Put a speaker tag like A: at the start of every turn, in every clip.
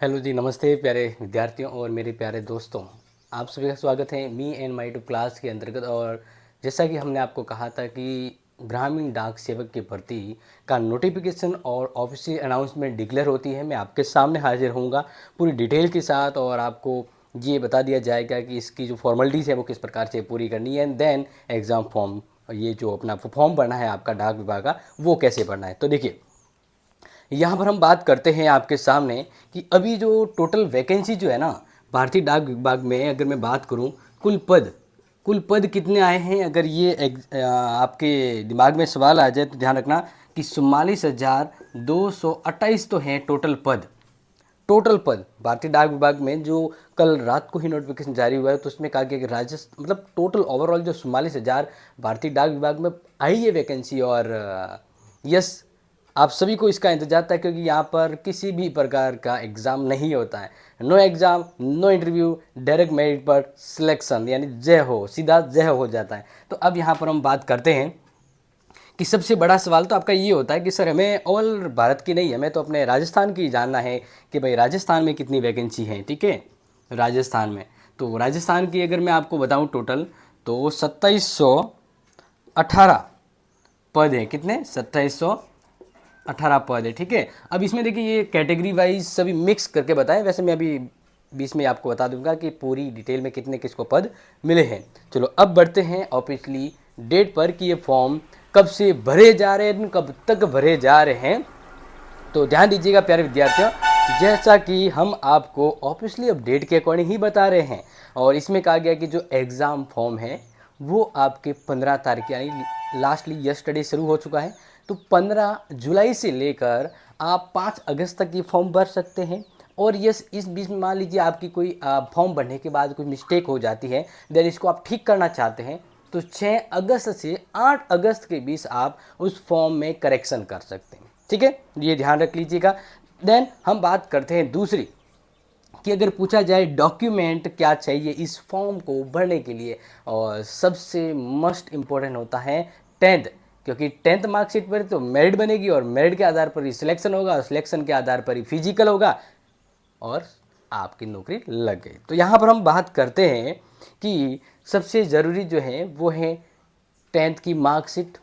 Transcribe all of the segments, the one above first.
A: Hello जी, नमस्ते प्यारे विद्यार्थियों और मेरे प्यारे दोस्तों। आप सभी का स्वागत है me and my two class के अंतर्गत। और जैसा कि हमने आपको कहा था कि ग्रामीण डाक सेवक की भर्ती का नोटिफिकेशन और ऑफिशियल अनाउंसमेंट डिक्लेयर होती है, मैं आपके सामने हाजिर होऊंगा पूरी डिटेल के साथ और आपको ये बता दिया जाएगा कि इसकी जो फॉर्मेलिटीज़ है वो किस प्रकार से पूरी करनी है। एंड देन एग्ज़ाम फॉर्म, ये जो अपना फॉर्म भरना है आपका डाक विभाग का, वो कैसे भरना है। तो देखिए, यहाँ पर हम बात करते हैं आपके सामने कि अभी जो टोटल वैकेंसी जो है ना भारतीय डाक विभाग में, अगर मैं बात करूँ कुल पद कितने आए हैं, अगर ये आपके दिमाग में सवाल आ जाए तो ध्यान रखना कि 44,228 तो हैं टोटल पद भारतीय डाक विभाग में। जो कल रात को ही नोटिफिकेशन जारी हुआ है तो उसमें कहा गया कि राजस्थान मतलब टोटल ओवरऑल जो 44,000 भारतीय डाक विभाग में आई है वैकेंसी। और यस, आप सभी को इसका इंतजार था क्योंकि यहाँ पर किसी भी प्रकार का एग्ज़ाम नहीं होता है। No exam, no interview, direct merit पर सिलेक्शन, यानी जय हो, सीधा जय हो जाता है। तो अब यहाँ पर हम बात करते हैं कि सबसे बड़ा सवाल तो आपका ये होता है कि सर हमें ऑल भारत की नहीं, हमें तो अपने राजस्थान की जानना है कि भाई राजस्थान में कितनी वैकेंसी है। ठीक है, राजस्थान में, तो राजस्थान की अगर मैं आपको बताऊं टोटल, तो 2718 पद हैं। कितने? 2718 पद है। ठीक है, अब इसमें देखिए ये कैटेगरी वाइज सभी मिक्स करके बताएं, वैसे मैं अभी बीच में आपको बता दूंगा कि पूरी डिटेल में कितने किसको पद मिले हैं। चलो अब बढ़ते हैं ऑफिशियली डेट पर कि ये फॉर्म कब से भरे जा रहे हैं, कब तक भरे जा रहे हैं। तो ध्यान दीजिएगा प्यारे विद्यार्थियों, जैसा कि हम आपको ऑफिशियली अपडेट के अकॉर्डिंग ही बता रहे हैं। और इसमें कहा गया कि जो एग्ज़ाम फॉर्म है वो आपके 15 तारीख यानी लास्टली यस्टरडे शुरू हो चुका है। तो 15 जुलाई से लेकर आप 5 अगस्त तक ये फॉर्म भर सकते हैं। और यस, इस बीच में मान लीजिए आपकी कोई फॉर्म भरने के बाद कोई मिस्टेक हो जाती है, देन इसको आप ठीक करना चाहते हैं, तो 6 अगस्त से 8 अगस्त के बीच आप उस फॉर्म में करेक्शन कर सकते हैं। ठीक है, ये ध्यान रख लीजिएगा। देन हम बात करते हैं दूसरी कि अगर पूछा जाए डॉक्यूमेंट क्या चाहिए इस फॉर्म को भरने के लिए, और सबसे मस्ट इम्पोर्टेंट होता है 10th, क्योंकि 10th मार्कशीट पर तो मेरिट बनेगी और मेरिट के आधार पर ही सिलेक्शन होगा और सिलेक्शन के आधार पर ही फिजिकल होगा और आपकी नौकरी लग गई। तो यहाँ पर हम बात करते हैं कि सबसे ज़रूरी जो है वो है 10th की मार्कशीट,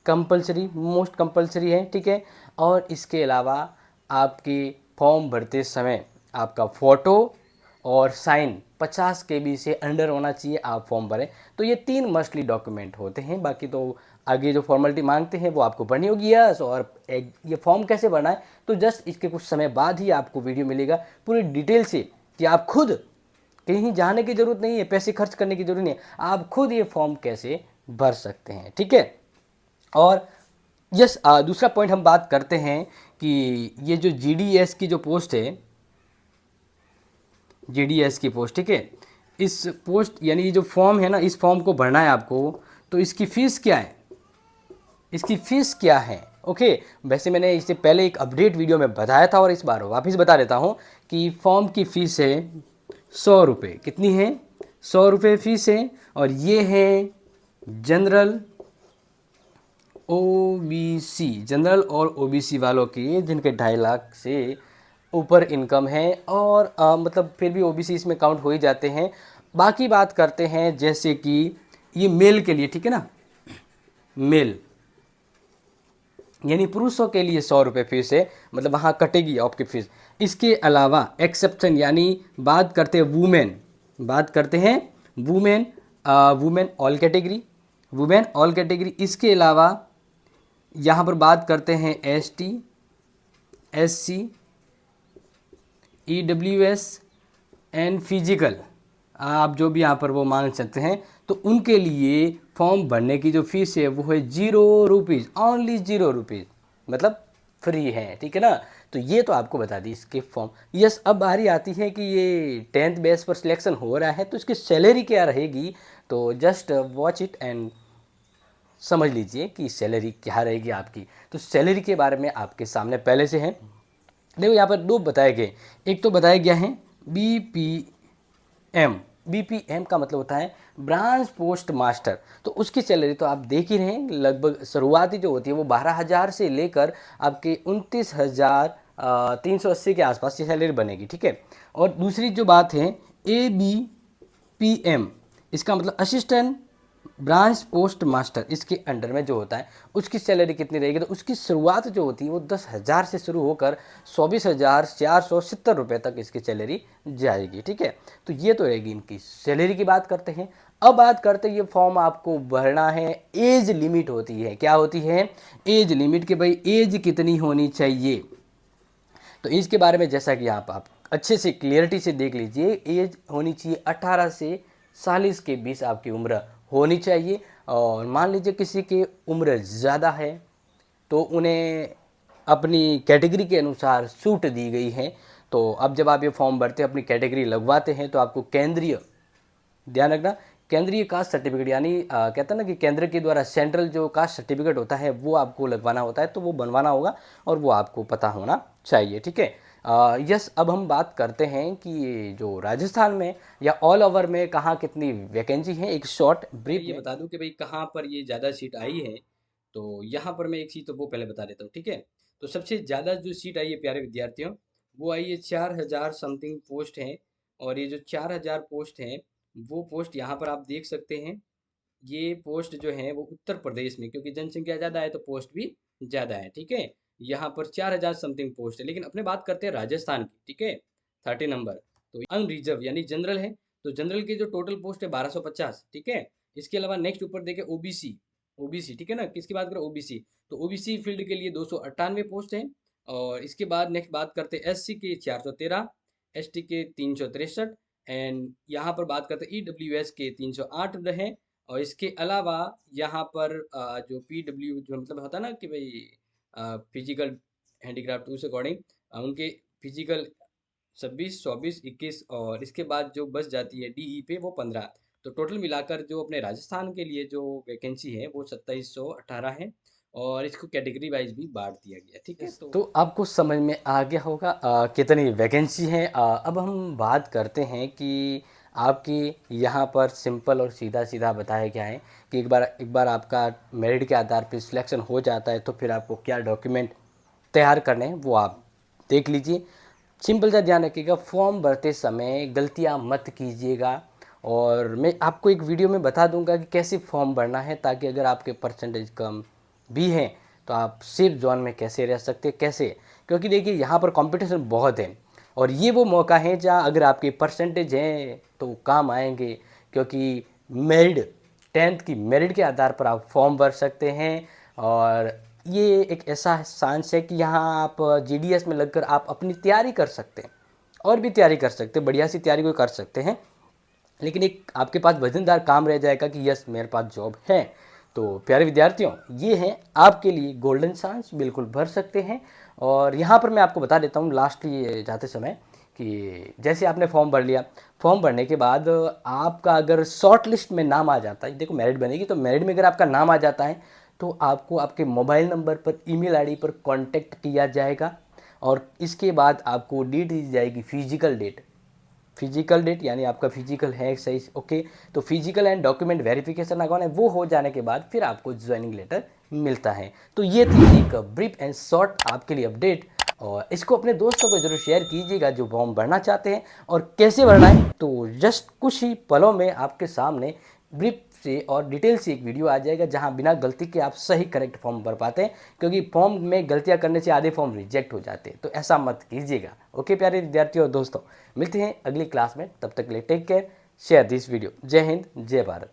A: कंपलसरी, मोस्ट कंपलसरी है। ठीक है, और इसके अलावा आपके फॉर्म भरते समय आपका फ़ोटो और साइन 50 KB से अंडर होना चाहिए, आप फॉर्म भरें। तो ये 3 मस्टली डॉक्यूमेंट होते हैं। बाकी तो आगे जो फॉर्मेलिटी मांगते हैं वो आपको भरनी होगी। यस, और ये फॉर्म कैसे भरना है तो जस्ट इसके कुछ समय बाद ही आपको वीडियो मिलेगा पूरी डिटेल से, कि आप खुद कहीं जाने की ज़रूरत नहीं है, पैसे खर्च करने की ज़रूरत नहीं है, आप खुद ये फॉर्म कैसे भर सकते हैं। ठीक है, और यस, दूसरा पॉइंट हम बात करते हैं कि ये जो GDS की जो पोस्ट है, GDS की पोस्ट, ठीक है, इस पोस्ट यानी ये जो फॉर्म है ना, इस फॉर्म को भरना है आपको, तो इसकी फ़ीस क्या है, इसकी फ़ीस क्या है। ओके, वैसे मैंने इससे पहले एक अपडेट वीडियो में बताया था और इस बार वापस बता देता हूँ कि फॉर्म की फ़ीस है 100 रुपये। कितनी है? 100 रुपये फ़ीस है। और ये है जनरल, OBC, जनरल और OBC वालों की जिनके 2.5 लाख से ऊपर इनकम है। और मतलब फिर भी OBC इसमें काउंट हो ही जाते हैं। बाकी बात करते हैं जैसे कि ये मेल के लिए, ठीक है ना, मेल यानी पुरुषों के लिए 100 रुपये फीस है, मतलब वहाँ कटेगी आपकी फ़ीस। इसके अलावा एक्सेप्शन यानी बात करते हैं वुमेन, बात करते हैं women, women all category, women all category. इसके अलावा यहाँ पर बात करते हैं ST, SC, EWS and physical, आप जो भी यहाँ पर वो मांग सकते हैं। तो उनके लिए फॉर्म भरने की जो फीस है वो है 0 रुपीज़, ओनली 0 रुपीज़, मतलब फ्री है। ठीक है ना, तो ये तो आपको बता दी इसके फॉर्म। यस, अब बारी आती है कि ये 10th बेस पर सिलेक्शन हो रहा है तो इसकी सैलरी क्या रहेगी। तो जस्ट वॉच इट एंड समझ लीजिए कि सैलरी क्या रहेगी आपकी। तो सैलरी के बारे में आपके सामने पहले से है। देखो यहाँ पर 2 बताए गए, एक तो बताया गया है BPM, BPM का मतलब होता है ब्रांच पोस्ट मास्टर। तो उसकी सैलरी तो आप देख ही रहे हैं, लगभग शुरुआती जो होती है वो 12,000 से लेकर आपके 29,000 380 के आसपास ये सैलरी बनेगी, ठीक है। और दूसरी जो बात है ABPM, इसका मतलब असिस्टेंट ब्रांच पोस्ट मास्टर, इसके अंडर में जो होता है उसकी सैलरी कितनी रहेगी, तो उसकी शुरुआत जो होती है वो 10,000 से शुरू होकर 24,470 रुपये तक इसकी सैलरी जाएगी, ठीक है। तो ये तो रहेगी इनकी सैलरी की बात करते हैं। अब बात करते हैं ये फॉर्म आपको भरना है, एज लिमिट होती है, क्या होती है, एज लिमिट, कि भाई एज कितनी होनी चाहिए। तो इसके बारे में जैसा कि आप अच्छे से क्लियरिटी से देख लीजिए, एज होनी चाहिए 18 से 40 के बीच आपकी उम्र होनी चाहिए। और मान लीजिए किसी की उम्र ज़्यादा है तो उन्हें अपनी कैटेगरी के अनुसार छूट दी गई है। तो अब जब आप ये फॉर्म भरते हैं, अपनी कैटेगरी लगवाते हैं, तो आपको केंद्रीय, ध्यान रखना, केंद्रीय कास्ट सर्टिफिकेट, यानी कहते हैं ना कि केंद्र के द्वारा सेंट्रल जो कास्ट सर्टिफिकेट होता है वो आपको लगवाना होता है, तो वो बनवाना होगा और वो आपको पता होना चाहिए, ठीक है। यस, अब हम बात करते हैं कि ये जो राजस्थान में या ऑल ओवर में कहाँ कितनी वैकेंसी है, एक शॉर्ट ब्रीफ ये बता दूं कि भाई कहाँ पर ये ज़्यादा सीट आई है। तो यहाँ पर मैं एक सीट तो वो पहले बता देता हूँ, ठीक है। तो सबसे ज़्यादा जो सीट आई है प्यारे विद्यार्थियों, वो आई है 4,000 समथिंग पोस्ट हैं। और ये जो 4,000 पोस्ट हैं, वो पोस्ट यहाँ पर आप देख सकते हैं। ये पोस्ट जो है वो उत्तर प्रदेश में, क्योंकि जनसंख्या ज़्यादा है तो पोस्ट भी ज़्यादा है, ठीक है। यहाँ पर 4,000 समथिंग पोस्ट है। लेकिन अपने बात करते हैं राजस्थान की, ठीक है, 30 नंबर। तो अनरिजर्व यानी जनरल है, तो जनरल की जो टोटल पोस्ट है 1250, ठीक है। इसके अलावा नेक्स्ट ऊपर देखें ओबीसी, ओबीसी, ठीक है ना, किसकी बात करें, ओबीसी। तो ओबीसी फील्ड के लिए 298 पोस्ट हैं। और इसके बाद नेक्स्ट बात करते हैं एससी के 413, एसटी के 363, एंड यहाँ पर बात करते हैं ईडब्ल्यूएस के 308 हैं। और इसके अलावा यहाँ पर जो पीडब्ल्यू जो मतलब होता है ना कि भाई फिजिकल हैंडीक्राफ्ट, उस अकॉर्डिंग उनके फिजिकल 26, 24, 21, और इसके बाद जो बस जाती है डीई पे वो 15। तो टोटल मिलाकर जो अपने राजस्थान के लिए जो वैकेंसी है वो 2718 है। और इसको कैटेगरी वाइज भी बांट दिया गया, ठीक है। तो आपको समझ में आ गया होगा कितनी वैकेंसी है। अब हम बात करते हैं कि आपकी यहाँ पर सिंपल और सीधा सीधा बताया गया है कि एक बार आपका मेरिट के आधार पर सिलेक्शन हो जाता है तो फिर आपको क्या डॉक्यूमेंट तैयार करने हैं वो आप देख लीजिए। सिंपल सा ध्यान रखिएगा, फॉर्म भरते समय गलतियाँ मत कीजिएगा। और मैं आपको एक वीडियो में बता दूंगा कि कैसे फॉर्म भरना है, ताकि अगर आपके परसेंटेज कम भी हैं तो आप सेफ जोन में कैसे रह सकते हैं, कैसे, क्योंकि देखिए यहाँ पर कंपटीशन बहुत है। और ये वो मौका है जहाँ अगर आपके परसेंटेज हैं तो काम आएंगे, क्योंकि मेरिट, 10th की मेरिट के आधार पर आप फॉर्म भर सकते हैं। और ये एक ऐसा चांस है कि यहाँ आप जीडीएस में लगकर आप अपनी तैयारी कर सकते हैं, और भी तैयारी कर सकते हैं, बढ़िया सी तैयारी को कर सकते हैं। लेकिन एक आपके पास वजनदार काम रह जाएगा कि यस मेरे पास जॉब है। तो प्यारे विद्यार्थियों, ये है आपके लिए गोल्डन चांस, बिल्कुल भर सकते हैं। और यहाँ पर मैं आपको बता देता हूँ लास्ट ये जाते समय कि जैसे आपने फॉर्म भर लिया, फॉर्म भरने के बाद आपका अगर शॉर्ट लिस्ट में नाम आ जाता है, देखो मेरिट बनेगी, तो मेरिट में अगर आपका नाम आ जाता है तो आपको आपके मोबाइल नंबर पर, ईमेल आईडी पर कांटेक्ट किया जाएगा। और इसके बाद आपको डेट दी जाएगी, फिजिकल डेट, फिजिकल डेट यानी आपका फिजिकल है सही, ओके। तो physical and document verification account है, वो हो जाने के बाद फिर आपको ज्वाइनिंग लेटर मिलता है। तो ये थी एक ब्रीफ एंड शॉर्ट आपके लिए अपडेट। और इसको अपने दोस्तों को जरूर शेयर कीजिएगा जो फॉर्म भरना चाहते हैं। और कैसे भरना है तो जस्ट कुछ ही पलों में आपके सामने ब्रीफ से और डिटेल से एक वीडियो आ जाएगा, जहां बिना गलती के आप सही करेक्ट फॉर्म भर पाते हैं, क्योंकि फॉर्म में गलतियां करने से आधे फॉर्म रिजेक्ट हो जाते हैं। तो ऐसा मत कीजिएगा, ओके प्यारे विद्यार्थियों और दोस्तों। मिलते हैं अगली क्लास में, तब तक के लिए take care, share this video. जय हिंद, जय भारत।